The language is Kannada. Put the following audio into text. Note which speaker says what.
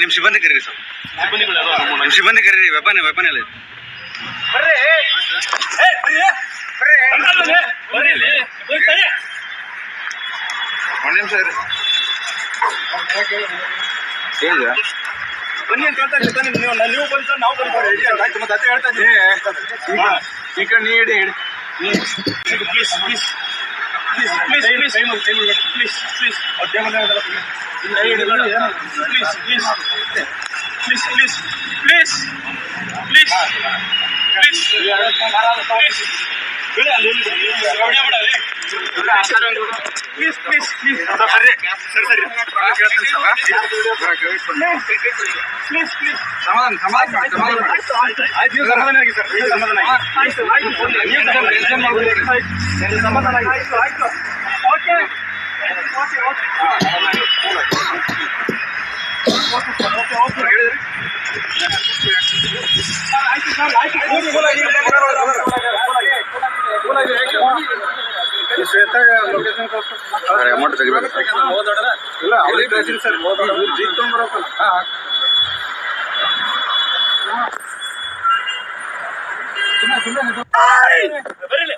Speaker 1: ನಿಮ್ ಸಿಬ್ಬಂದಿ ಕರೀರಿ ಸರ್, ನಿಮ್ ಸಿಬ್ಬಂದಿ ಕರೀರಿ. ವೆಪನ್ ಎಲ್ಲ ಒಂದು ನಿಮಿಷ ಇರಿ. ಹೇಳಿದ ಬನ್ನಿ ಅಂತ ಹೇಳ್ತಾ ಇದ್ದೀನಿ. ನೀವು ಬಂದು ಸರ್, ನಾವು ಬಂದು ಆಯ್ತು. ಮತ್ತೆ ಅದೇ ಹೇಳ್ತಾ ಇದ್ದೀನಿ. ಈ ಕಡೆ ನೀ ಹೇಳಿ please please please please please please please please please please please please please please ಸರಿ ಸರಿ ಪ್ಲೀಸ್ ಪ್ಲೀಸ್ ಸಮಾಧಾನ ಸಮಾಧಾನ ಆಯ್ತು. ನೀವು ಸಮಾಧಾನ ಆಗಿ ಸರ್, ಸಮಾಧಾನ ಆಯ್ತು ಆಯ್ತು. Okay okay okay okay okay ಹೇಳಿದ್ರಿ ಸರ್. ಆಯ್ತು ಸರ್ ಆಯ್ತು. ಅಮೌಂಟ್ ತೆಗಿಬೇಕು ಇಲ್ಲ ಅವ್ರಿಗೆ ಸರ್. ಜೀಪ್ ತೊಗೊಂಡ್ಬರಲ್ಲ. ಸುಮ್ಮನೆ ಬರೀಲಿ.